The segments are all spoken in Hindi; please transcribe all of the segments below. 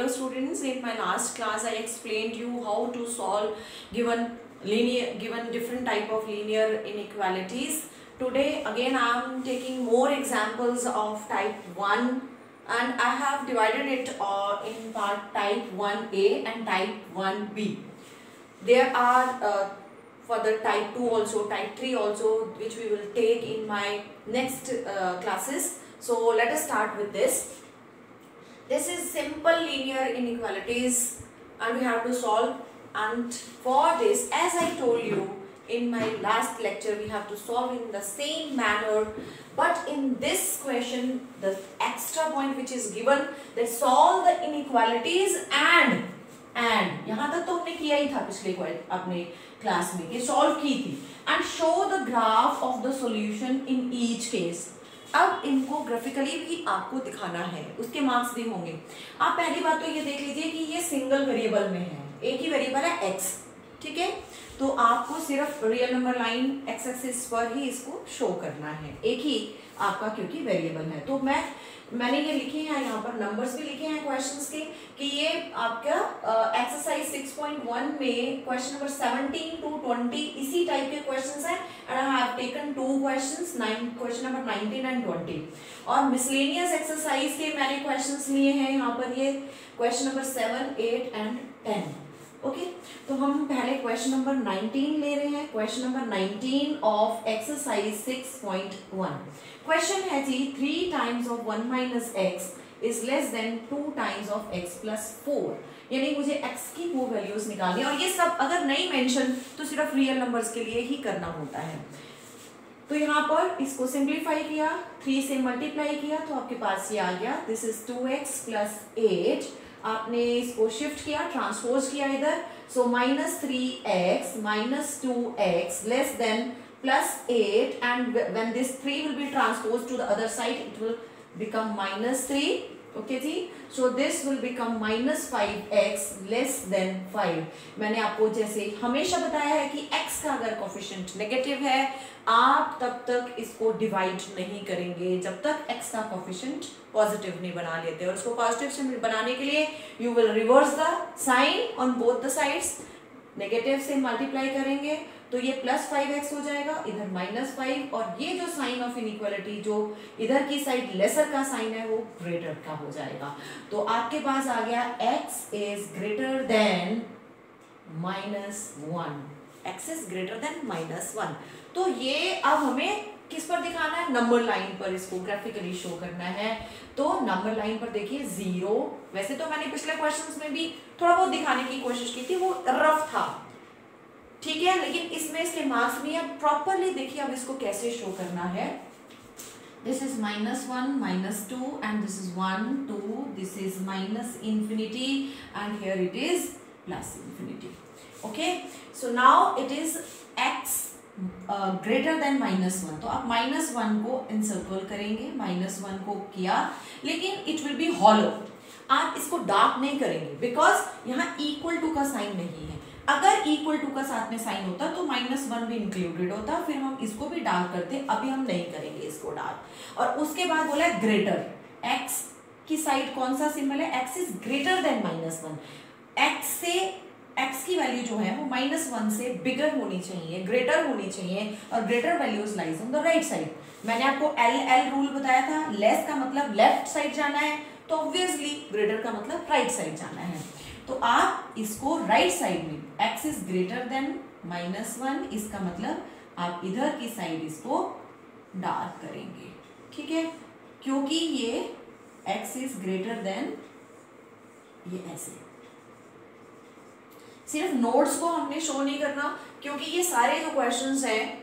students, in my last class I explained you how to solve given different type of linear inequalities. Today again I am taking more examples of type 1, and I have divided it in part type 1a and type 1b. There are further type 2 also, type 3 also, which we will take in my next classes. So let us start with this. This is simple linear inequalities and we have to solve, and for this, as I told you in my last lecture, we have to solve in the same manner, but in this question the extra point which is given, that solve the inequalities and यहाँ तक तो हमने किया ही था पिछले अपने क्लास में, ये सॉल्व की थी, and show the graph of the solution in each case. अब इनको ग्राफिकली भी आपको दिखाना है, उसके मार्क्स भी होंगे. आप पहली बात तो ये देख लीजिए कि ये सिंगल वेरिएबल में है, एक ही वेरिएबल है x, ठीक है. तो आपको सिर्फ real number line x axis पर ही इसको शो करना है, एक ही आपका क्योंकि वेरिएबल है. तो मैंने ये लिखे हैं यहाँ पर, नंबर्स भी लिखे हैं क्वेश्चंस के, कि ये आपका एक्सरसाइज 6.1 में क्वेश्चन नंबर 17 to 20 इसी टाइप के क्वेश्चंस हैं, and I have taken 2 questions, question number 19 and 20. और मिसलेनियस एक्सरसाइज के मैंने क्वेश्चंस लिए हैं यहाँ पर, ये क्वेश्चन नंबर 7, 8 and 10. ओके, तो हम पहले क्वेश्चन नंबर 19 ले रहे हैं. Question number 19 of exercise 6.1. Question है जी 3 times of 1 minus x is less than 2 times of x plus 4. यानी मुझे x की वो वैल्यूज निकालनी है, और ये सब अगर नहीं मेंशन तो सिर्फ रियल नंबर्स के लिए ही करना होता है. तो यहाँ पर इसको सिंप्लीफाई किया, 3 से मल्टीप्लाई किया तो आपके पास ये आ गया, दिस इज 2x प्लस 8. आपने इसको शिफ्ट किया, ट्रांसपोज किया इधर, सो -3x minus 2x less than plus 8, and when this 3 will be transposed to the other side it will become -3. Okay जी, so this will become -5x less than 5. मैंने आपको जैसे हमेशा बताया है कि x का अगर कोफिशिएंट नेगेटिव है, आप तब तक इसको डिवाइड नहीं करेंगे जब तक x का कोफिशिएंट पॉजिटिव नहीं बना लेते. और उसको पॉजिटिव से बनाने के लिए you will reverse the sign on both the sides. Negative से मल्टीप्लाई करेंगे तो ये +5x हो जाएगा, इधर -5, और ये जो साइन ऑफ इनइक्वालिटी जो इधर की साइड लेसर का साइन है वो ग्रेटर का हो जाएगा. तो आपके पास आ गया x is greater than -1. x is greater than -1. तो ये अब हमें किस पर दिखाना है, नंबर लाइन पर इसको ग्राफिकली शो करना है. तो नंबर लाइन पर देखिए 0, वैसे तो मैंने पिछले क्वेश्चंस में भी थोड़ा बहुत दिखाने की कोशिश की थी, वो रफ था, ठीक है, लेकिन इसमें इसके मार्क्स भी है. प्रॉपरली देखिए अब इसको कैसे शो करना है. This is -1, -2 and this is 1, 2, this is -infinity and here it is +infinity. Okay, so now it is x greater than -1. तो आप -1 को इंसर्कल करेंगे, -1 को किया, लेकिन इट विल बी हॉलो. आप इसको डार्क नहीं करेंगे बिकॉज यहाँ इक्वल टू का साइन नहीं है. अगर इक्वल टू का साथ में साइन होता तो -1 भी इंक्लूडेड होता, फिर हम इसको भी डार्क करते. अभी हम नहीं करेंगे इसको डार्क. और उसके बाद बोला है ग्रेटर, x की साइड कौन सा सिंबल है, x is greater than -1. x की वैल्यू जो है वो -1 से बिगर होनी चाहिए, ग्रेटर होनी चाहिए, और greater values lies on the right side. मैंने आपको LL रूल बताया था, लेस का मतलब लेफ्ट साइड जाना है, तो ऑब्वियसली ग्रेटर का मतलब राइट साइड जाना है. तो आप इसको राइट साइड में x इज ग्रेटर देन -1, इसका मतलब आप इधर की साइड इसको डार्क करेंगे, ठीक है, क्योंकि ये x इज ग्रेटर देन, ये ऐसे. सिर्फ नोट्स को हमने शो नहीं करना, क्योंकि ये सारे जो क्वेश्चंस हैं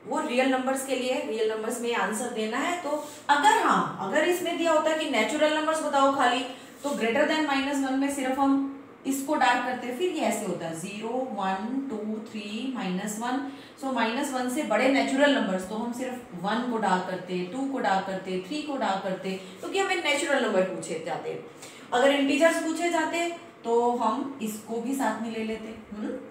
वो रियल नंबर्स के लिए, रियल नंबर्स में आंसर देना है. तो अगर इसमें दिया होता कि नेचुरल नंबर्स बताओ खाली, तो ग्रेटर देन -1 में सिर्फ हम इसको डार्क करते, फिर ये ऐसे होता है 0, 1, 2, 3, -1. सो -1 से बड़े नेचुरल नंबर्स तो हम सिर्फ 1 को डार्क करते, 2 को डार्क करते, 3 को डार्क करते, क्योंकि हमें नेचुरल नंबर पूछे जाते. अगर इंटीजर्स पूछे जाते तो हम इसको भी साथ में ले लेते,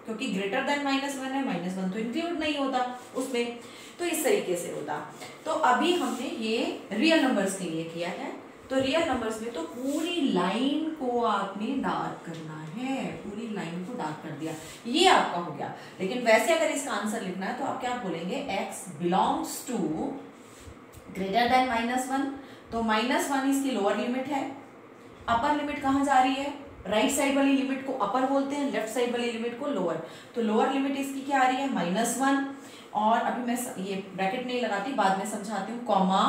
क्योंकि ग्रेटर देन -1 है, -1 तो इंक्लूड नहीं होता उसमें, तो इस तरीके से होता. तो अभी हमने ये रियल नंबर्स के लिए किया है. तो रियल नंबर्स में तो पूरी लाइन को आपने डार्क करना है, पूरी लाइन को डार्क कर दिया, ये आपका हो गया। लेकिन वैसे अगर इसका आंसर लिखना है तो आप क्या बोलेंगे, x belongs to greater than -1, तो -1 इसकी लोअर लिमिट है, अपर लिमिट कहाँ जा रही है, राइट साइड वाली लिमिट को अपर बोलते हैं, लेफ्ट साइड वाली लिमिट को लोअर, तो लोअर लिमिट इसकी क्या आ रही है, -1, और अभी मैं ये ब्रैकेट नहीं लगाती, बाद में समझाती हूँ, कॉमा,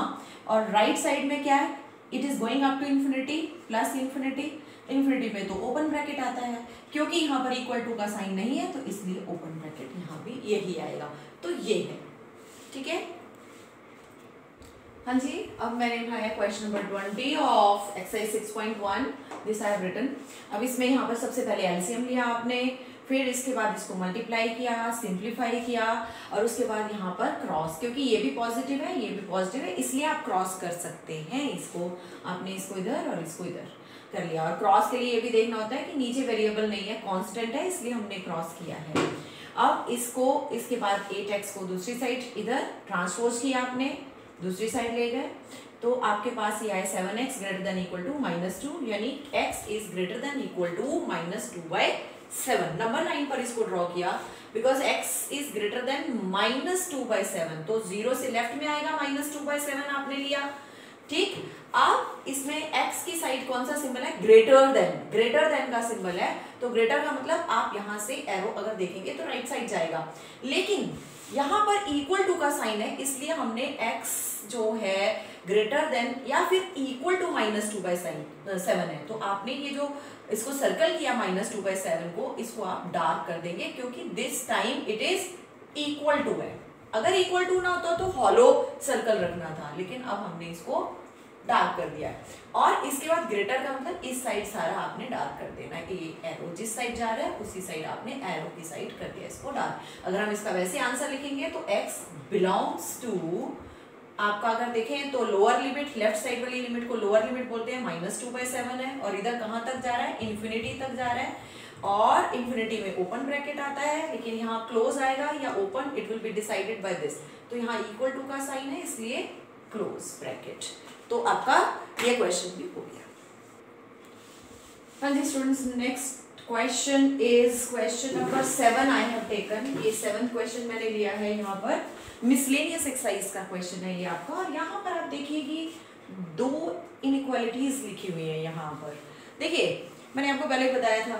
और राइट साइड में क्या है, it is going up to infinity plus infinity, infinity में तो ओपन ब्रैकेट आता है, क्योंकि यहाँ पर इक्वल टू का साइन नहीं है तो इसलिए ओपन ब्रैकेट यहाँ भी यही आएगा, तो ये है, ठीक है। हाँ जी, अब मैंने उठाया question number 20 of exercise 6.1, this I have written. अब इसमें यहाँ पर सबसे पहले एलसीएम लिया आपने, फिर इसके बाद इसको मल्टीप्लाई किया, सिंप्लीफाई किया, और उसके बाद यहाँ पर क्रॉस, क्योंकि ये भी पॉजिटिव है ये भी पॉजिटिव है, इसलिए आप क्रॉस कर सकते हैं इसको, आपने इसको इधर और इसको इधर कर लिया। और क्रॉस के लिए ये भी देखना होता है कि नीचे वेरिएबल नहीं है, कांस्टेंट है, इसलिए हमने क्रॉस किया है। अब इसको, इसके बाद 8x को दूसरी साइड इधर ट्रांसपोज किया आपने, दूसरी साइड ले गए, तो आपके पास ये आए 7x greater than equal to -2, यानी x is greater than equal to -2/7। Number 9 पर इसको ड्रॉ किया, because x is greater than -2/7, तो 0 से लेफ्ट में आएगा, -2/7 आपने लिया, ठीक। अब इसमें x की साइड कौन सा सिंबल है, ग्रेटर देन का सिंबल है, तो ग्रेटर का मतलब आप यहां से एरो अगर देखेंगे तो राइट साइड जाएगा, लेकिन यहाँ पर इक्वल टू का साइन है, इसलिए हमने x जो है ग्रेटर देन या फिर इक्वल टू -2/7 है, तो आपने ये जो इसको सर्कल किया -2/7 को, इसको आप डार्क कर देंगे, क्योंकि this time it is equal to है। अगर इक्वल टू ना होता तो हॉलो सर्कल रखना था, लेकिन अब हमने इसको डार्क कर दिया है। और इसके बाद ग्रेटर का मतलब इस साइड सारा आपने डार्क कर देना है, ये एरो जिस साइड जा रहा है उसी साइड आपने एरो की साइड कर दिया इसको डार्क। अगर हम इसका वैसे आंसर लिखेंगे तो x बिलोंग्स टू, आपका अगर देखें तो लोअर लिमिट, लेफ्ट साइड वाली लिमिट को लोअर लिमिट बोलते हैं, -2/7 है, और इधर कहाँ तक जा रहा है, इन्फिनिटी तक जा रहा है, और इन्फिनिटी में ओपन ब्रैकेट आता है, लेकिन यहाँ क्लोज आएगा या open, it will be decided by this, तो यहाँ इक्वल टू का साइन है, इसलिए क्लोज ब्रैकेट। तो आपका ये क्वेश्चन भी हो गया। हाँ जी students, next question is question number 7 I have taken. ये 7th क्वेश्चन मैंने लिया है, यहाँ पर मिसलेनियस एक्सरसाइज का क्वेश्चन है ये आपका, और यहाँ पर आप देखिए कि 2 इनइक्वालिटीज लिखी हुई है। यहाँ पर देखिए, मैंने आपको पहले बताया था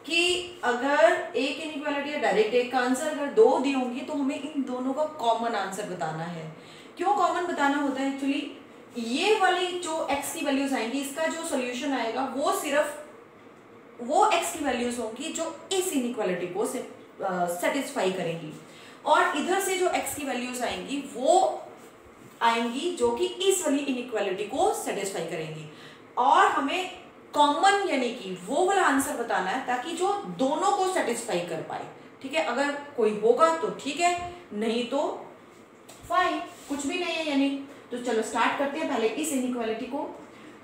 कि अगर एक इनइक्वालिटी है डायरेक्ट एक का आंसर, अगर 2 दी होंगी तो हमें इन दोनों का कॉमन आंसर बताना है। क्यों कॉमन बताना होता है, एक्चुअली ये वाली जो x की वैल्यूज आएंगी, इसका जो सोल्यूशन आएगा वो सिर्फ वो x की वैल्यूज होंगी जो इस इनइक्वालिटी को सेटिस्फाई करेंगी, और इधर से जो x की वैल्यूज आएंगी वो आएंगी जो कि इस वाली इनइक्वालिटी को सेटिस्फाई करेंगी, और हमें कॉमन यानी कि वो वाला आंसर बताना है ताकि जो दोनों को सेटिस्फाई कर पाए। ठीक है, अगर कोई होगा तो ठीक है, नहीं तो फाइन, कुछ भी नहीं है यानी। तो चलो स्टार्ट करते हैं पहले इस इनइक्वालिटी को।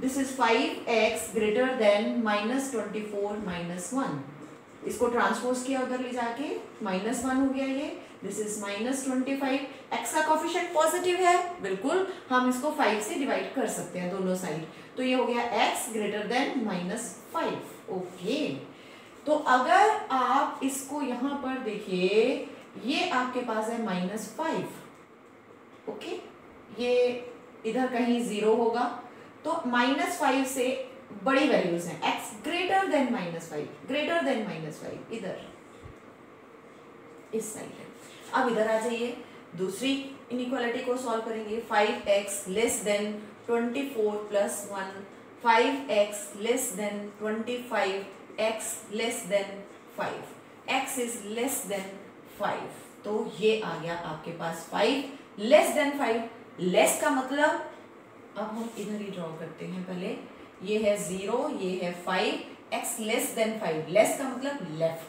This is 5x greater than -24 -1, इसको ट्रांसपोज किया उधर ले जाके, -1 हो गया ये। दिस इज -25, x का कोफिशिएंट पॉजिटिव है, बिल्कुल हम इसको 5 से डिवाइड कर सकते हैं दोनों साइड, तो ये हो गया x ग्रेटर देन -5। ओके, तो अगर आप इसको यहाँ पर देखिए, ये आपके पास है -5, ओके, ये इधर कहीं 0 होगा, तो -5 से बड़ी वैल्यूज हैं, x greater than -5, greater than -5 इधर इस साइड है। अब इधर आ जाइए, दूसरी इनइक्वालिटी को सॉल्व करेंगे। 5x less then 24 + 1, 5x less then 25, x less than 5, x is less than 5, तो ये आ गया आपके पास 5 लेस देन 5। लेस का मतलब, अब हम इधर ही ड्रॉ करते हैं पहले, ये है 0, ये है 5, x लेस देन 5, लेस का मतलब लेफ्ट,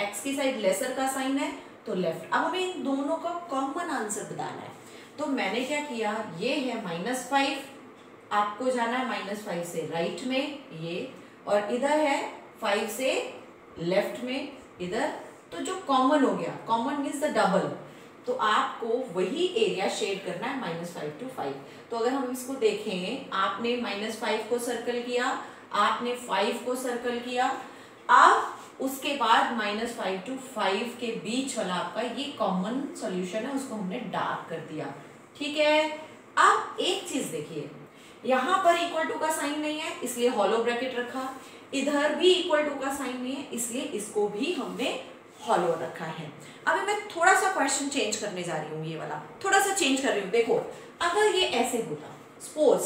x की साइड लेसर का साइन है तो लेफ्ट। अब हमें इन दोनों का कॉमन आंसर बताना है, तो मैंने क्या किया, ये है -5, आपको जाना है -5 से राइट में ये, और इधर है 5 से लेफ्ट में इधर, तो जो कॉमन हो गया, कॉमन मीन्स द डबल, तो आपको वही एरिया शेड करना है -5 to 5। तो अगर हम इसको देखें, आपने -5 को सर्कल किया, आपने 5 को सर्कल किया, अब उसके बाद -5 to 5 के बीच वाला आपका ये कॉमन सॉल्यूशन है, उसको हमने डार्क कर दिया। ठीक है, अब एक चीज देखिए, यहां पर इक्वल टू का साइन नहीं है इसलिए हॉलो ब्रैकेट रखा, इधर भी इक्वल टू का साइन नहीं है इसलिए इसको भी हमने हॉलो रखा है। अभी मैं थोड़ा सा क्वेश्चन चेंज करने जा रही हूँ, ये वाला थोड़ा सा चेंज कर रही हूँ। देखो, अगर ये ऐसे होता, सपोज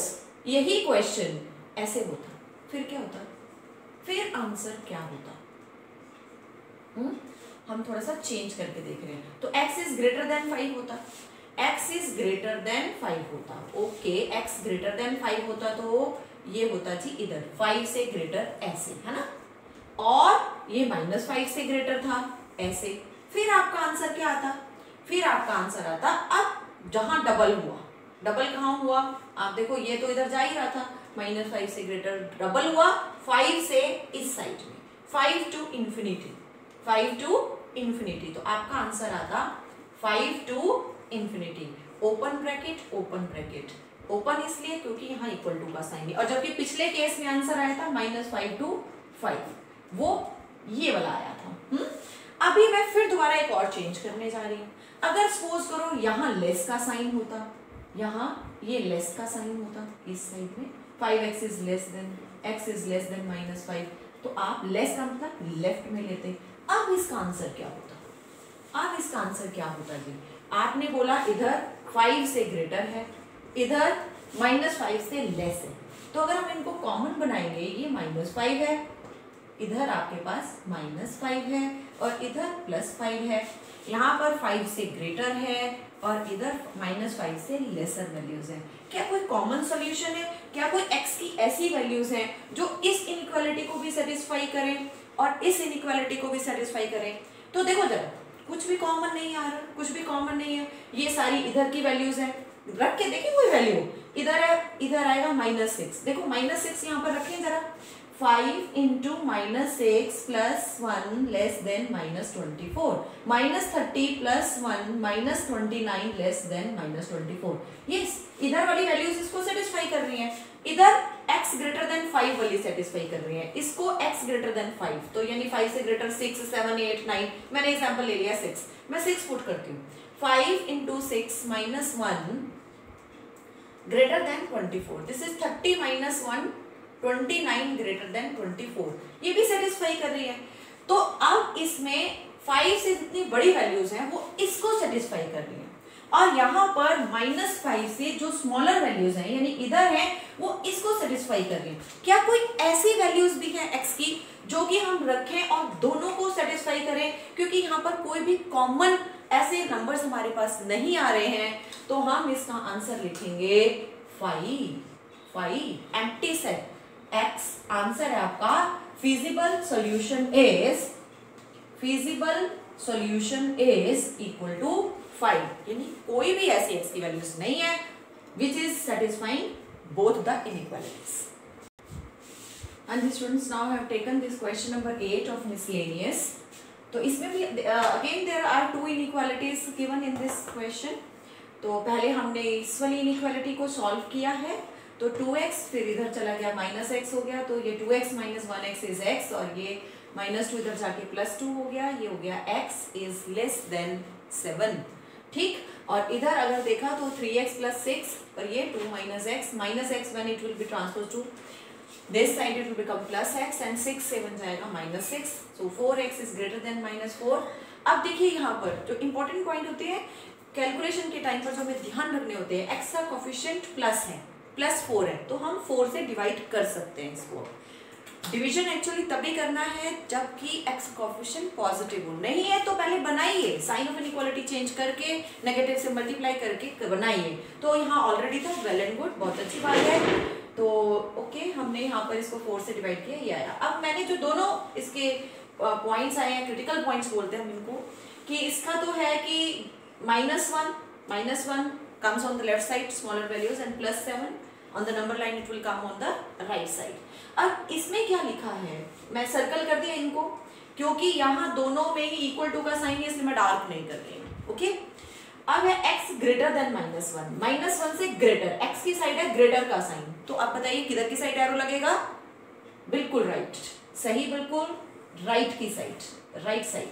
यही क्वेश्चन ऐसे होता, फिर क्या होता, फिर आंसर क्या होता? हम थोड़ा सा चेंज करके देख रहे हैं। तो x इज ग्रेटर देन 5 होता, x इज ग्रेटर देन 5 होता। ओके, x ग्रेटर देन 5 होता तो ये होता जी इधर 5 से ग्रेटर ऐसे, है ना, और ये -5 से ग्रेटर था ऐसे। फिर आपका आंसर क्या आता? फिर आपका आंसर आता अब जहां डबल हुआ। डबल कहाँ हुआ? आप देखो, ये तो इधर जा ही रहा था, -5 से ग्रेटर, डबल हुआ 5 से इस साइड में, 5 to infinity, 5 to infinity। तो आपका आंसर आता 5 to infinity, open bracket open bracket, open इसलिए क्योंकि यहाँ इक्वल टू का साइन है, और जबकि पिछले केस में आंसर आया था -5 to 5, वो ये वाला आया था। अभी मैं फिर दोबारा एक और चेंज करने जा रही हूँ। अगर सपोज करो यहाँ लेस का साइन होता, यहाँ ये लेस का साइन होता इस साइड में, 5x is less than x is less than -5, तो आप लेस का मतलब लेफ्ट में लेते। अब इसका आंसर क्या होता? अब इसका आंसर क्या होता जी? आपने बोला इधर 5 से ग्रेटर है, इधर -5 से लेस है, तो अगर हम इनको कॉमन बनाएंगे, ये -5 है, इधर आपके पास -5 है और इधर +5 है, यहाँ पर 5 से ग्रेटर है और इधर -5 से लेसर वैल्यूज है। क्या कोई कॉमन सॉल्यूशन है? क्या कोई x की ऐसी वैल्यूज हैं जो इस इनइक्वालिटी को भी सेटिस्फाई करें और इस इनइक्वालिटी को भी सेटिस्फाई करें? तो देखो जरा, कुछ भी कॉमन नहीं आ रहा, कुछ भी कॉमन नहीं है, ये सारी इधर की वैल्यूज है, रख के देखिए कोई वैल्यू, इधर है, इधर आएगा -6, देखो -6 यहाँ पर रखें जरा, 5 into -6 plus 1 less than -24, -30 plus 1 -29 less than -24। ये इधर वाली वैल्यूज इसको सेटिस्फाई कर रही हैं, इधर x ग्रेटर देन 5 वाली सेटिस्फाई कर रही है, इसको x ग्रेटर देन 5, तो यानी 5 से ग्रेटर 6, 7, 8, 9, मैंने एग्जांपल ले लिया 6, मैं 6 पुट करती हूँ, 5 into 6 minus 1 greater than 24, this is 30 minus 1, 29 greater than 24, ये भी सेटिस्फाई कर रही है। तो अब इसमें 5 से जितनी बड़ी वैल्यूज हैं वो इसको सेटिस्फाई कर रही हैं, और यहाँ पर -5 से जो स्मॉलर वैल्यूज हैं यानी इधर है वो इसको सेटिस्फाई कर रही हैं। क्या कोई ऐसी वैल्यूज भी है x की जो कि हम रखें और दोनों को सेटिस्फाई करें? क्योंकि यहाँ पर कोई भी कॉमन ऐसे नंबर्स हमारे पास नहीं आ रहे हैं, तो हम इसका आंसर लिखेंगे 5 एम्प्टी सेट x। आंसर है आपका feasible solution is equal to 5, यानी कोई भी ऐसी x की वैल्यूज नहीं है which is satisfying both the inequalities। And the students now have taken this question number 8 of miscellaneous। तो इसमें भी again there are two inequalities given in this question। तो पहले हमने इस वाली inequality को सॉल्व किया है, तो 2x फिर इधर चला गया -x हो गया, तो ये 2x - 1x इज x, और ये -2 इधर जाके +2 हो गया, ये हो गया x इज लेस देन 7, ठीक। और इधर अगर देखा तो 3x + 6 और ये 2 - x when it will be transposed to this side it will become +x and 6 से बन जाएगा -6, so 4x is greater than -4। अब देखिए यहाँ पर जो इंपॉर्टेंट पॉइंट होते हैं कैलकुलेशन के टाइम पर जो हमें ध्यान रखने होते हैं, x का कोफिशिएंट प्लस है, +4 है, तो हम 4 से डिवाइड कर सकते हैं इसको। डिवीजन एक्चुअली तभी करना है जबकि x कोफिशिएंट पॉजिटिव हो, नहीं है तो पहले बनाइए, साइन ऑफ इनइक्वालिटी चेंज करके नेगेटिव से मल्टीप्लाई करके बनाइए। तो यहाँ ऑलरेडी था, वेल एंड गुड, बहुत अच्छी बात है। तो ओके, हमने यहाँ पर इसको 4 से डिवाइड किया, ये आया। अब मैंने जो दोनों इसके पॉइंट्स आए हैं, क्रिटिकल पॉइंट्स बोलते हैं हम इनको, कि इसका तो है कि -1 comes on the left side smaller values and +7 on the number line it will come on the right side। अब इसमें क्या लिखा है, मैं सर्कल कर दिया इनको, क्योंकि यहाँ दोनों में ही इक्वल टू का साइन है इसलिए मैं डार्क नहीं कर रही हूँ, ओके। अब है x ग्रेटर देन -1, -1 से ग्रेटर, x की साइड है ग्रेटर का साइन, तो आप बताइए किधर की साइड एरो लगेगा? बिल्कुल राइट, सही, बिल्कुल राइट की साइड, राइट साइड।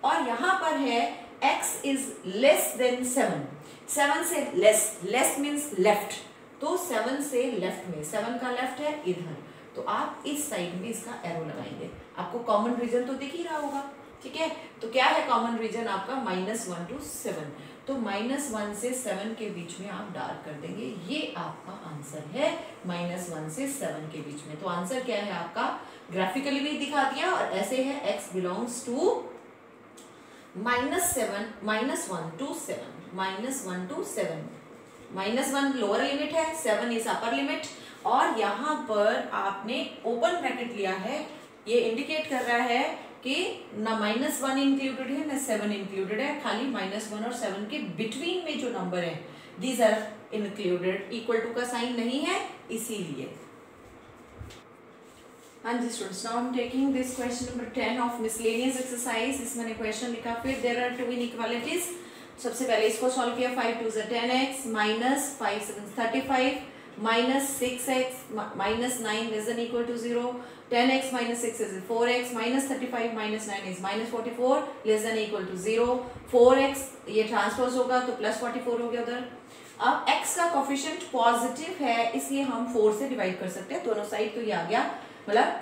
और यहां पर है x इज लेस देन 7, 7 से लेस मीन्स लेफ्ट, तो 7 से लेफ्ट में, 7 का लेफ्ट है इधर, तो आप इस साइड में इसका एरो लगाएंगे। आपको कॉमन रीजन तो दिख ही रहा होगा, ठीक है। तो क्या है कॉमन रीजन आपका? -1 to 7, तो -1 से 7 के बीच में आप डार्क कर देंगे, ये आपका आंसर है, -1 से 7 के बीच में। तो आंसर क्या है आपका? ग्राफिकली भी दिखा दिया और ऐसे है x belongs to -1 to 7, -1 to 7, -1 lower limit है, 7 इज अपर लिमिट, और यहाँ पर आपने ओपन ब्रैकेट लिया है, ये इंडिकेट कर रहा है कि ना -1 इंक्लूडेड है ना 7 इंक्लूडेड है, खाली -1 और 7 के बिटवीन में जो नंबर है these are included, equal to का साइन नहीं है इसीलिए। हाँ जी students, now I am taking this question number 10 of miscellaneous exercise. इसमें मैंने क्वेश्चन लिखा, फिर देयर आर 2 इनइक्वालिटीज। सबसे पहले इसको सॉल्व किया, 5 2 10x, -5 7 35, -6x -9 less than equal to 0, 10x -6 is 4x, -35 -9 is -44 less than equal to 0, 4x ये ट्रांसपोज होगा तो +44 हो गया उधर। अब x का कोफिशिएंट पॉजिटिव है इसलिए हम 4 से डिवाइड कर सकते हैं, दोनों साइड तो ये आ गया, मतलब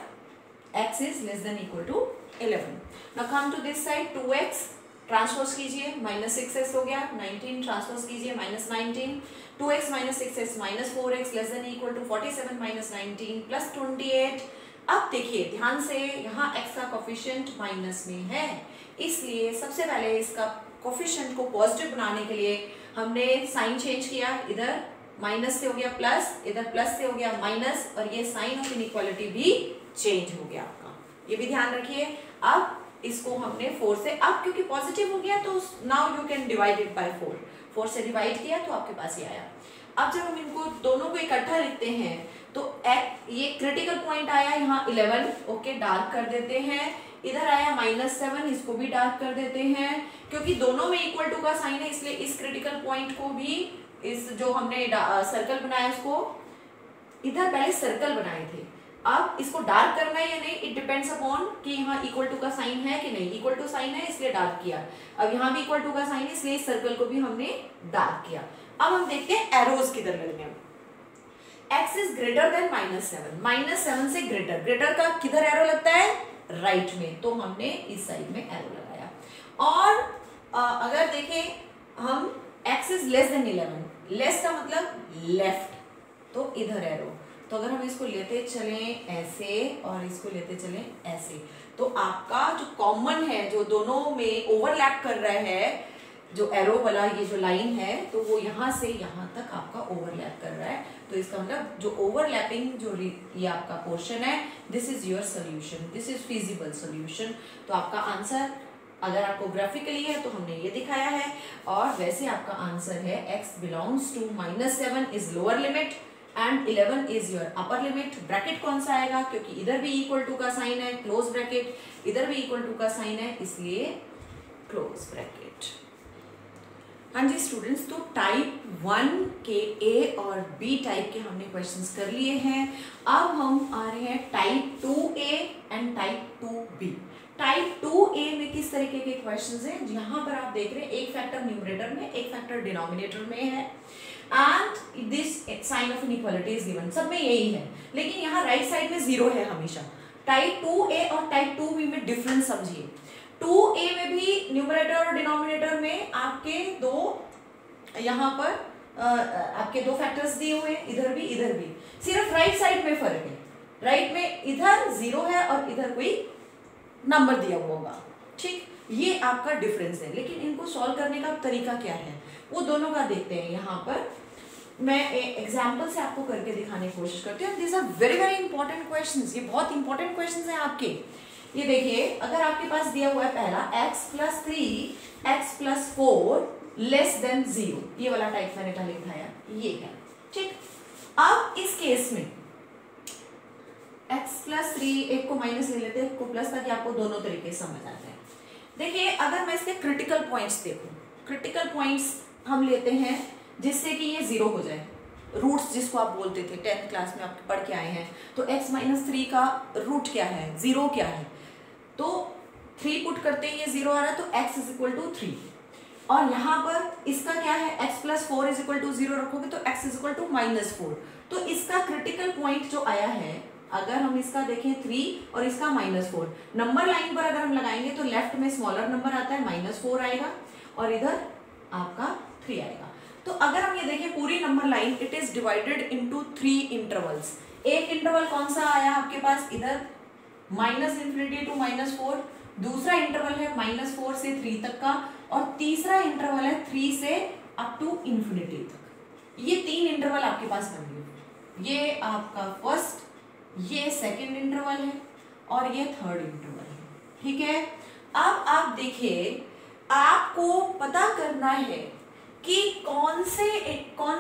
x is less than equal to 11। Now come to this side, 2x transpose कीजिए, -6x हो गया, 19 ट्रांसपोज कीजिए, -19, 2x -6x -4x less than equal to 47 -19 +28। अब देखिए ध्यान से, यहाँ x का कोफिशिएंट माइनस में है, इसलिए सबसे पहले इसका कोफिशिएंट को पॉजिटिव बनाने के लिए हमने साइन चेंज किया, इधर माइनस से हो गया प्लस, इधर प्लस से हो गया माइनस, और ये साइन ऑफ इनइक्वालिटी भी चेंज हो गया आपका, ये भी ध्यान रखिए। अब इसको हमने 4 से, अब क्योंकि पॉजिटिव हो गया तो now you can divide it by 4, 4 से डिवाइड किया तो आपके पास ये आया। अब जब हम इनको दोनों को इकट्ठा लिखते हैं तो ये क्रिटिकल पॉइंट आया यहाँ 11, ओके डार्क कर देते हैं, इधर आया -7, इसको भी डार्क कर देते हैं, क्योंकि दोनों में इक्वल टू का साइन है इसलिए इस क्रिटिकल पॉइंट को भी, इस जो हमने सर्कल बनाया उसको, इधर पहले सर्कल बनाए थे, अब इसको डार्क करना है या नहीं, इट डिपेंड्स अपॉन कि यहाँ इक्वल टू का साइन है कि नहीं, इक्वल टू साइन है इसलिए डार्क किया, अब यहाँ भी इक्वल टू का साइन है इसलिए इस सर्कल को भी हमने डार्क किया। अब हम देखते हैं एरोज किधर लगने हैं। x इज ग्रेटर देन -7, -7 से ग्रेटर, ग्रेटर का किधर एरो लगता है? राइट में, तो हमने इस साइड में एरो लगाया। और अगर देखें हम x is less than 11, less का मतलब लेफ्ट, तो इधर एरो, तो अगर हम इसको लेते चलें ऐसे और इसको लेते चलें ऐसे, तो आपका जो कॉमन है, जो दोनों में ओवरलैप कर रहा है, जो एरो वाला ये जो लाइन है, तो वो यहाँ से यहाँ तक आपका ओवरलैप कर रहा है, तो इसका मतलब जो ओवरलैपिंग जो ये आपका पोर्शन है, this is your solution, this is feasible solution. तो आपका आंसर अगर आपको ग्राफिकली है तो हमने ये दिखाया है, और वैसे आपका आंसर है x belongs to -7 is lower limit and 11 is your upper limit. Bracket कौन सा आएगा, क्योंकि इधर भी इक्वल टू का साइन है, क्लोज ब्रैकेट, इधर भी इक्वल टू का साइन है इसलिए क्लोज ब्रैकेट। हाँ जी स्टूडेंट्स, तो टाइप 1 के ए और बी टाइप के हमने क्वेश्चंस कर लिए हैं। अब हम आ रहे हैं type 2A and type 2B। Type 2A में किस तरीके के क्वेश्चंस हैं, यहाँ पर आप देख रहे हैं एक फैक्टर न्यूमरेटर में, एक फैक्टर डिनोमिनेटर में है, and this sign of inequality is given, सब में यही है, लेकिन यहाँ राइट साइड में 0 है हमेशा। टाइप 2A और टाइप 2B में डिफरेंस समझिए। 2A में भी न्यूमरेटर और डिनोमिनेटर में आपके दो, यहाँ पर आपके दो फैक्टर्स दिए हुए, इधर भी, सिर्फ राइट साइड में फर्क है, राइट में इधर 0 है और इधर कोई नंबर दिया हुआ होगा, ठीक, ये आपका डिफरेंस है। लेकिन इनको सॉल्व करने का तरीका क्या है वो दोनों का देखते हैं। यहाँ पर मैं एग्जाम्पल से आपको करके दिखाने की कोशिश करती हूँ। This are very very important questions, ये बहुत इंपॉर्टेंट क्वेश्चंस हैं आपके। ये देखिए, अगर आपके पास दिया हुआ है पहला x + 3 x + 4 लेस देन 0, ये वाला टाइप मैंने पहले दिखाया, ये है, ठीक। अब इस केस में x + 3, एक को माइनस ले लेते हैं, एक को प्लस, ताकि आपको दोनों तरीके समझ आ जाए। देखिए, अगर मैं इसके क्रिटिकल पॉइंट्स देखूं क्रिटिकल पॉइंट्स हम लेते हैं जिससे कि ये 0 हो जाए, रूट्स जिसको आप बोलते थे 10th क्लास में आप पढ़ के आए हैं। तो x माइनस 3 का रूट क्या है, 0 क्या है, तो 3 पुट करते हैं, ये 0 आ रहा है, तो x इज इक्वल टू 3। और यहाँ पर इसका क्या है, x plus 4 is equal to 0 रखोगे तो x इज इक्वल टू -4। तो इसका क्रिटिकल पॉइंट जो आया है, अगर हम इसका देखें 3 और इसका -4, नंबर लाइन पर अगर हम लगाएंगे तो लेफ्ट में स्मॉलर नंबर आता है, -4 आएगा और इधर आपका 3 आएगा। तो अगर हम ये देखें पूरी number line, it is divided into 3 intervals. एक इंटरवल कौन सा आया आपके पास, इधर -∞ टू -4, दूसरा इंटरवल है -4 से 3 तक का, और तीसरा इंटरवल है 3 से अप टू इन्फिनिटी तक। ये 3 इंटरवल आपके पास बन गए। ये आपका फर्स्ट, ये सेकंड इंटरवल है और ये थर्ड इंटरवल है, ठीक है। अब आप देखिए, आपको पता करना है कि कौन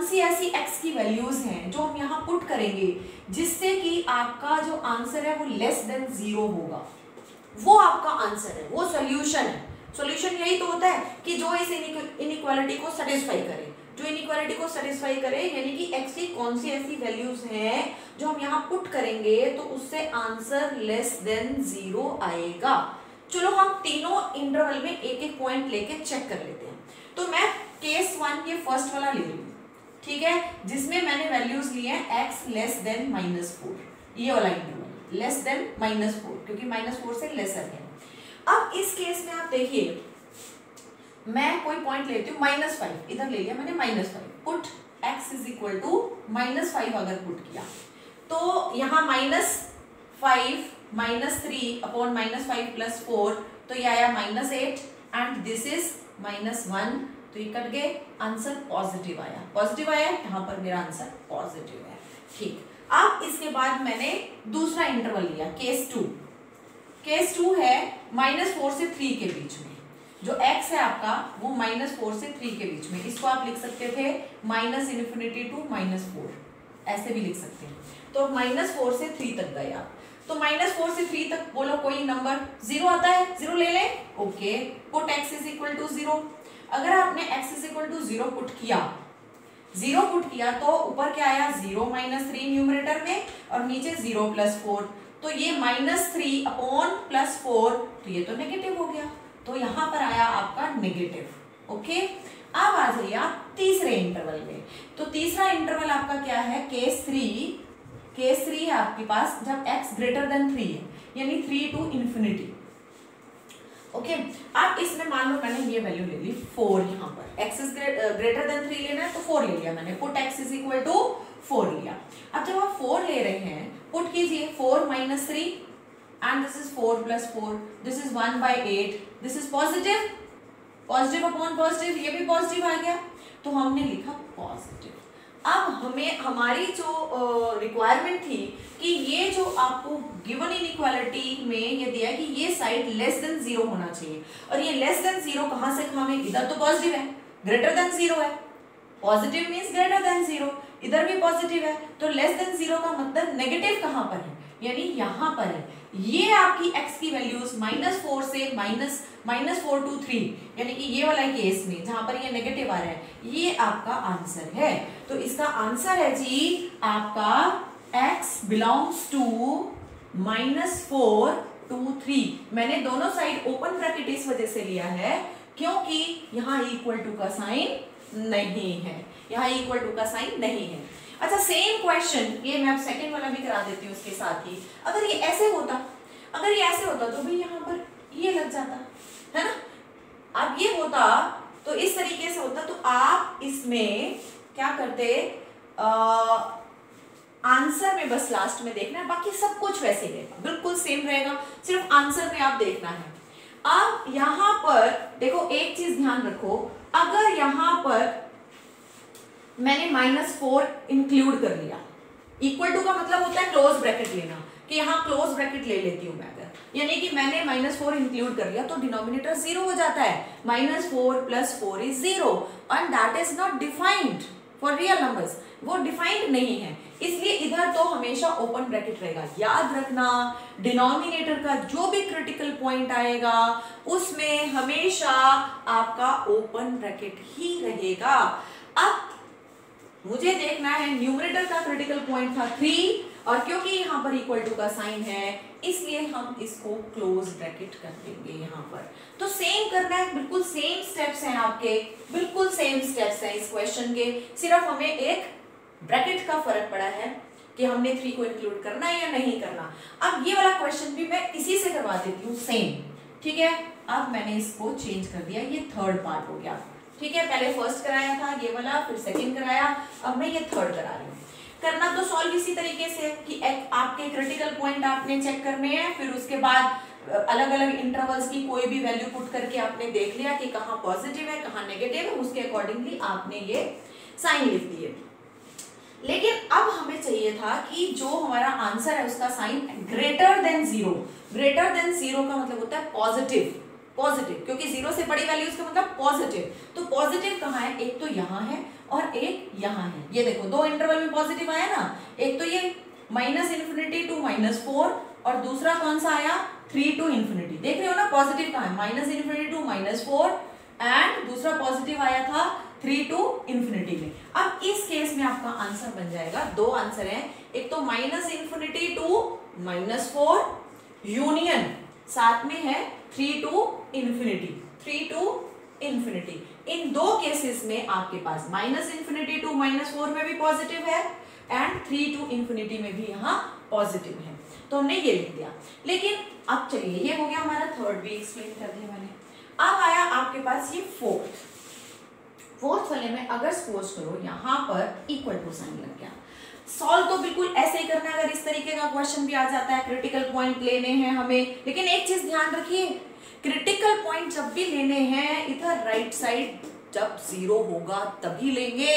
सी ऐसी x की वैल्यूज हैं जो हम यहाँ पुट करेंगे जिससे कि आपका जो आंसर है वो लेस देन 0 होगा। वो आपका आंसर है, वो सॉल्यूशन है। सॉल्यूशन यही तो होता है कि जो इस इनइक्वालिटी को सेटिस्फाई करे, जो इनइक्वालिटी को सेटिस्फाई करे, यानी कि x की कौन सी ऐसी वैल्यूज हैं जो हम यहाँ पुट करेंगे तो उससे आंसर लेस देन 0 आएगा। चलो हम तीनों इंटरवल में एक एक पॉइंट लेके चेक कर लेते हैं। तो मैं केस 1 ये फर्स्ट वाला ले रही हूँ, ठीक है, जिसमें मैंने वैल्यूज ली है x लेस देन -4, ये वाला इंटरवल लेस देन -4, क्योंकि -4 से लेसर है। अब इस केस में आप देखिए, मैं कोई पॉइंट लेती हूँ -5, इधर ले लिया मैंने -5, put x is equal to -5 अगर पुट किया तो यहाँ -5 -3 अपॉन -5 प्लस 4, तो ये आया -8 एंड दिस इज -1, तो ये कट गए, आंसर पॉजिटिव आया। पॉजिटिव आया, यहाँ पर मेरा आंसर पॉजिटिव है, ठीक। अब इसके बाद मैंने दूसरा इंटरवल लिया, केस 2। केस 2 है -4 से 3 के बीच में, जो x है आपका वो -4 से 3 के बीच में, इसको आप लिख सकते थे -∞ टू -4, ऐसे भी लिख सकते हैं। तो -4 से 3 तक गए आप, तो -4 से 3 तक बोलो कोई नंबर, 0 आता है, 0 ले ले, okay, put x is equal to 0। अगर आपने x is equal to 0 put किया, 0 पुट किया तो ऊपर क्या आया, 0 -3 न्यूमरेटर में और नीचे 0 + 4, तो ये -3 अपॉन +4, तो ये तो नेगेटिव हो गया, तो यहाँ पर आया आपका नेगेटिव, ओके। अब आ जाइए आप तीसरे इंटरवल में। तो तीसरा इंटरवल आपका क्या है, केस 3। केस 3 है आपके पास जब x ग्रेटर देन 3 है, यानी 3 टू इन्फिनिटी, ओके। अब इसमें मान लो मैंने ये वैल्यू ले ली 4, यहाँ पर x इज ग्रेटर देन 3 लेना है तो 4 ले लिया मैंने, put x is equal to 4 लिया। अब जब आप 4 ले रहे हैं, पुट कीजिए 4 - 3 and this is 4 + 4, this is 1/8, this is positive, positive upon positive, ये भी पॉजिटिव आ गया, तो हमने लिखा पॉजिटिव। अब हमें हमारी जो रिक्वायरमेंट थी कि ये जो आपको गिवन इनइक्वालिटी में ये दिया है कि ये साइड लेस देन 0 होना चाहिए, और ये लेस देन 0 कहाँ से कहाँ में, इधर तो पॉजिटिव है, ग्रेटर देन 0 है, पॉजिटिव मीन्स ग्रेटर देन 0, इधर भी पॉजिटिव है, तो लेस देन 0 का मतलब नेगेटिव कहाँ पर है, यानी यहाँ पर है। ये आपकी x की वैल्यूज -4 से -4 टू 3, यानी कि ये वाला केस में जहां पर ये नेगेटिव आ रहा है, ये आपका आंसर है। तो इसका आंसर है जी आपका x बिलोंग्स टू -4 टू 3। मैंने दोनों साइड ओपन ब्रैकेट इस वजह से लिया है क्योंकि यहाँ इक्वल टू का साइन नहीं है, यहाँ इक्वल टू का साइन नहीं है। अच्छा, सेम क्वेश्चन ये मैं अब सेकंड वाला भी करा देती हूँ उसके साथ ही। अगर ये ऐसे होता, अगर ये ऐसे होता तो भाई यहाँ पर ये लग जाता है ना। अब ये होता तो इस तरीके से होता, तो आप इसमें क्या करते, आंसर में बस लास्ट में देखना है, बाकी सब कुछ वैसे रहेगा, बिल्कुल सेम रहेगा, सिर्फ आंसर में आप देखना है। अब यहाँ पर देखो एक चीज ध्यान रखो, अगर यहाँ पर मैंने -4 इंक्लूड कर लिया, इक्वल टू का मतलब होता है क्लोज ब्रैकेट लेना, कि यहाँ क्लोज ब्रैकेट ले लेती हूँ मैं अगर, यानी कि मैंने -4 इंक्लूड कर लिया तो डिनोमिनेटर 0 हो जाता है, -4 + 4 is 0 and that is not defined, for real numbers, वो डिफाइंड नहीं है, इसलिए इधर तो हमेशा ओपन ब्रैकेट रहेगा। याद रखना डिनोमिनेटर का जो भी क्रिटिकल पॉइंट आएगा उसमें हमेशा आपका ओपन ब्रैकेट ही रहेगा। अब मुझे देखना है न्यूमरेटर का क्रिटिकल पॉइंट था 3 और क्योंकि यहाँ पर इक्वल टू का साइन है इसलिए हम इसको क्लोज ब्रैकेट कर देंगे यहाँ पर। तो सेम करना है, बिल्कुल सेम स्टेप्स हैं आपके, बिल्कुल सेम स्टेप्स हैं इस क्वेश्चन के, सिर्फ हमें एक ब्रैकेट का फर्क पड़ा है कि हमने 3 को इंक्लूड करना है या नहीं करना। अब ये वाला क्वेश्चन भी मैं इसी से करवा देती हूँ सेम, ठीक है। अब मैंने इसको चेंज कर दिया, ये थर्ड पार्ट हो गया, ठीक है। पहले फर्स्ट कराया था ये वाला, फिर सेकंड कराया, अब मैं ये थर्ड करा रही हूँ। करना तो सॉल्व इसी तरीके से कि आपके क्रिटिकल पॉइंट आपने चेक करने हैं, फिर उसके बाद अलग अलग इंटरवल्स की कोई भी वैल्यू पुट करके आपने देख लिया कि कहाँ पॉजिटिव है कहाँ नेगेटिव है, उसके अकॉर्डिंगली आपने ये साइन लिख दिए। लेकिन अब हमें चाहिए था कि जो हमारा आंसर है उसका sign greater than 0। Greater than 0 का मतलब होता है पॉजिटिव, पॉजिटिव, क्योंकि 0 से बड़ी वैल्यू इसका मतलब पॉजिटिव। तो पॉजिटिव कहाँ है, एक तो यहाँ है और एक यहाँ है। ये देखो दो इंटरवल में पॉजिटिव आया ना, एक तो ये -∞ to -4 और दूसरा कौन सा आया 3 to ∞। देख रहे हो ना पॉजिटिव कहाँ है, -∞ to -4 एंड दूसरा पॉजिटिव आया था 3 to ∞ में। अब इस केस में आपका आंसर बन जाएगा, दो आंसर हैं, एक तो -∞ to -4 यूनियन, साथ में है 3 to ∞, 3 to ∞। इन दो केसेस में आपके पास -∞ to -4 में भी पॉजिटिव है एंड 3 to ∞ में भी यहाँ पॉजिटिव है। तो हमने ये लिख दिया। लेकिन अब चलिए ये हो गया हमारा थर्ड, भी एक्सप्लेन कर दिया मैंने। अब आया आपके पास ये फोर्थ वाले में अगर सपोज करो यहाँ पर इक्वल टू साइन लग गया, सॉल्व तो बिल्कुल ऐसे ही करना है अगर इस तरीके का क्वेश्चन भी आ जाता है, क्रिटिकल पॉइंट लेने हैं हमें। लेकिन एक चीज ध्यान रखिए, क्रिटिकल पॉइंट जब भी लेने हैं इधर राइट साइड जब 0 होगा तभी लेंगे।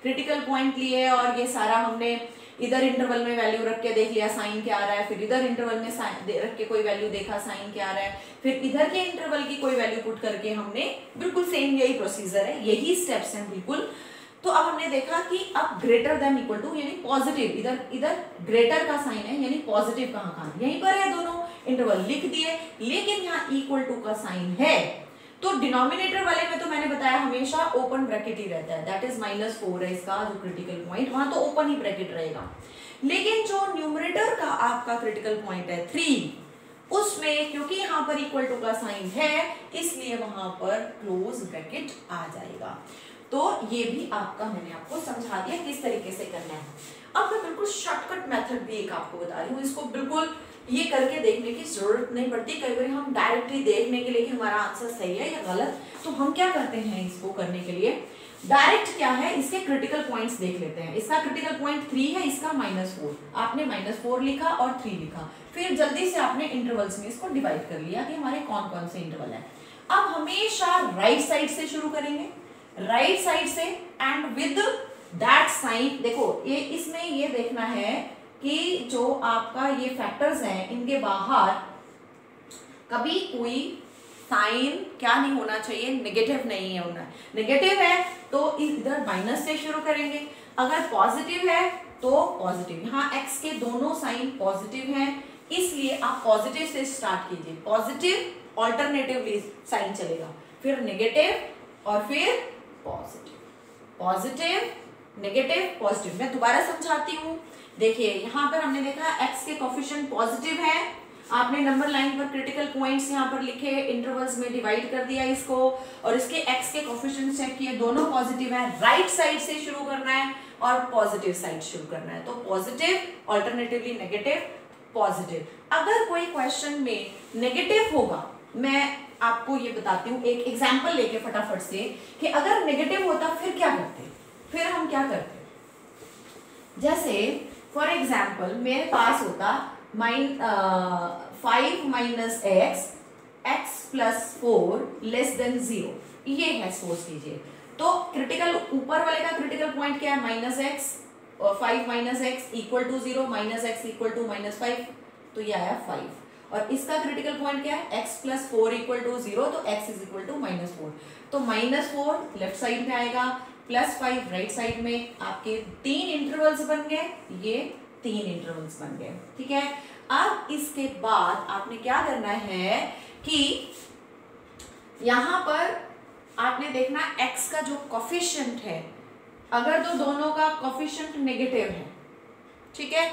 क्रिटिकल पॉइंट लिए और ये सारा हमने इधर इंटरवल में वैल्यू रख के देख लिया साइन क्या आ रहा है, फिर इधर इंटरवल में रख के कोई वैल्यू देखा साइन क्या आ रहा है, फिर इधर के इंटरवल की कोई वैल्यू पुट करके हमने बिल्कुल सेम यही प्रोसीजर है, यही स्टेप्स हैं बिल्कुल। तो अब हमने देखा कि अब ग्रेटर देन इक्वल टू यानी पॉजिटिव, इधर ग्रेटर का साइन है यानी पॉजिटिव कहाँ यहीं पर है, दोनों इंटरवल लिख दिए। लेकिन यहाँ इक्वल टू का साइन है तो डिनोमिनेटर वाले में तो मैंने बताया हमेशा ओपन ब्रैकेट ही रहता है, दैट इज -4 है इसका जो क्रिटिकल पॉइंट, वहां तो ओपन ही ब्रैकेट रहेगा। लेकिन जो न्यूमरेटर का आपका क्रिटिकल पॉइंट है 3, उसमें क्योंकि यहाँ पर इक्वल टू का साइन है इसलिए वहां पर क्लोज ब्रैकेट आ जाएगा। तो ये भी आपका मैंने आपको समझा दिया किस तरीके से करना है। अब मैं बिल्कुल शॉर्टकट मेथड भी एक आपको बता रही हूँ, इसको बिल्कुल ये करके देखने की जरूरत नहीं पड़ती। कई बार हम डायरेक्टली देखने के लिए कि हमारा आंसर सही है या गलत, तो हम क्या करते हैं इसको करने के लिए डायरेक्ट क्या है इसके क्रिटिकल पॉइंट्स देख लेते हैं। इसका क्रिटिकल पॉइंट 3 है, इसका -4, आपने -4 लिखा और 3 लिखा, फिर जल्दी से आपने इंटरवल्स में इसको डिवाइड कर लिया कि हमारे कौन कौन से इंटरवल है। अब हमेशा राइट साइड से शुरू करेंगे, राइट साइड से एंड विद दैट साइन। देखो ये इसमें ये देखना है कि जो आपका ये फैक्टर्स हैं इनके बाहर कभी कोई साइन क्या नहीं होना चाहिए, नेगेटिव नहीं है होना। नेगेटिव है तो इधर माइनस से शुरू करेंगे, अगर पॉजिटिव है तो पॉजिटिव। यहाँ x के दोनों साइन पॉजिटिव हैं इसलिए आप पॉजिटिव से स्टार्ट कीजिए, पॉजिटिव ऑल्टरनेटिवली साइन चलेगा, फिर नेगेटिव और फिर पॉजिटिव, पॉजिटिव नेगेटिव पॉजिटिव। मैं दोबारा समझाती हूँ, देखिए यहाँ पर हमने देखा x के कोफिशिएंट पॉजिटिव है, आपने नंबर लाइन पर क्रिटिकल पॉइंट्स यहाँ पर लिखे, इंटरवल्स में डिवाइड कर दिया इसको और इसके x के कोफिशिएंट चेक किए, दोनों पॉजिटिव है। राइट साइड से शुरू करना है और पॉजिटिव साइड शुरू करना है, तो पॉजिटिव ऑल्टरनेटिवली नेगेटिव पॉजिटिव। अगर कोई क्वेश्चन में नेगेटिव होगा, मैं आपको ये बताती हूँ एक एग्जाम्पल लेके फटाफट से कि अगर नेगेटिव होता फिर क्या करते, फिर हम क्या करते। जैसे फॉर एग्जाम्पल मेरे पास होता 5 - x + 4 <0, ये है सपोज कीजिए। तो क्रिटिकल ऊपर वाले का क्रिटिकल पॉइंट क्या है -x, 5 - x = 0, -x = -5, तो ये आया 5। और इसका क्रिटिकल पॉइंट क्या है x + 4 = 0, तो x = -4, तो -4 लेफ्ट साइड में आएगा, +5 राइट साइड में आपके 3 इंटरवल्स बन गए, ये 3 इंटरवल्स बन गए, ठीक है। अब इसके बाद आपने क्या करना है कि यहां पर आपने देखना x का जो कोफिशिएंट है, अगर तो दोनों का कोफिशिएंट नेगेटिव है, ठीक है,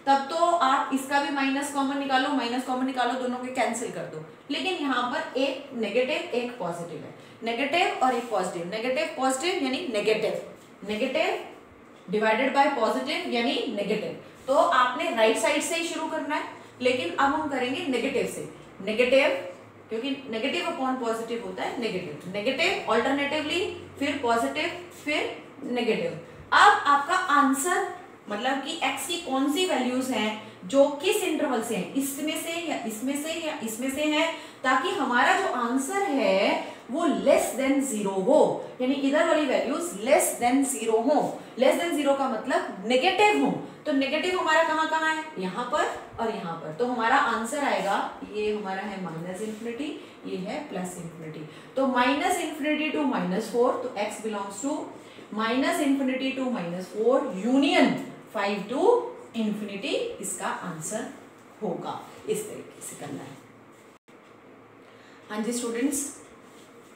तब तो आप इसका भी माइनस कॉमन निकालो, दोनों के कैंसिल कर दो। लेकिन यहाँ पर एक नेगेटिव एक पॉजिटिव है, नेगेटिव और एक पॉजिटिव, नेगेटिव पॉजिटिव यानी नेगेटिव डिवाइडेड बाय पॉजिटिव यानी नेगेटिव। तो आपने राइट साइड से ही शुरू करना है, लेकिन अब हम करेंगे नेगेटिव से। नेगेटिव, क्योंकि नेगेटिव अपॉन पॉजिटिव होता है नेगेटिव, नेगेटिव ऑल्टरनेटिवली, फिर पॉजिटिव, फिर नेगेटिव। अब आपका आंसर मतलब कि x की कौन सी वैल्यूज हैं जो किस इंटरवल से हैं, इसमें से या इसमें से या इसमें से है, ताकि हमारा जो आंसर है वो लेस देन 0 हो, यानी इधर वाली वैल्यूज लेस देन 0 हो। लेस देन 0 का मतलब नेगेटिव हो, तो नेगेटिव हमारा कहाँ कहाँ है, यहाँ पर और यहाँ पर। तो हमारा आंसर आएगा, ये हमारा है -∞, ये है +∞। तो -∞ to -4, तो x belongs to -∞ to -4 union 5 to ∞, इसका आंसर होगा। इस तरीके से करना है। हाँ जी स्टूडेंट्स,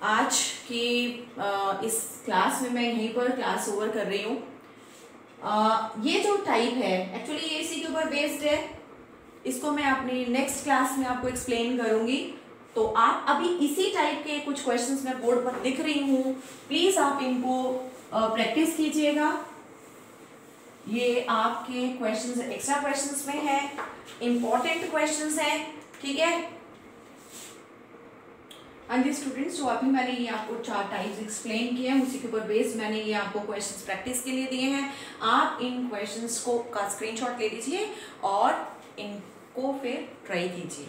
आज की इस क्लास में मैं यहीं पर क्लास ओवर कर रही हूँ। ये जो टाइप है एक्चुअली ये इसी के ऊपर बेस्ड है, इसको मैं अपनी नेक्स्ट क्लास में आपको एक्सप्लेन करूंगी। तो आप अभी इसी टाइप के कुछ क्वेश्चंस मैं बोर्ड पर लिख रही हूँ, प्लीज आप इनको प्रैक्टिस कीजिएगा। ये आपके क्वेश्चंस एक्स्ट्रा क्वेश्चंस में है, इंपॉर्टेंट क्वेश्चंस हैं, ठीक है। हाँ जी स्टूडेंट्स, तो अभी मैंने ये आपको 4 टाइप्स एक्सप्लेन किए हैं, उसी के ऊपर बेस्ड मैंने ये आपको क्वेश्चंस प्रैक्टिस के लिए दिए हैं। आप इन क्वेश्चंस को का स्क्रीनशॉट ले लीजिए और इनको फिर ट्राई कीजिए।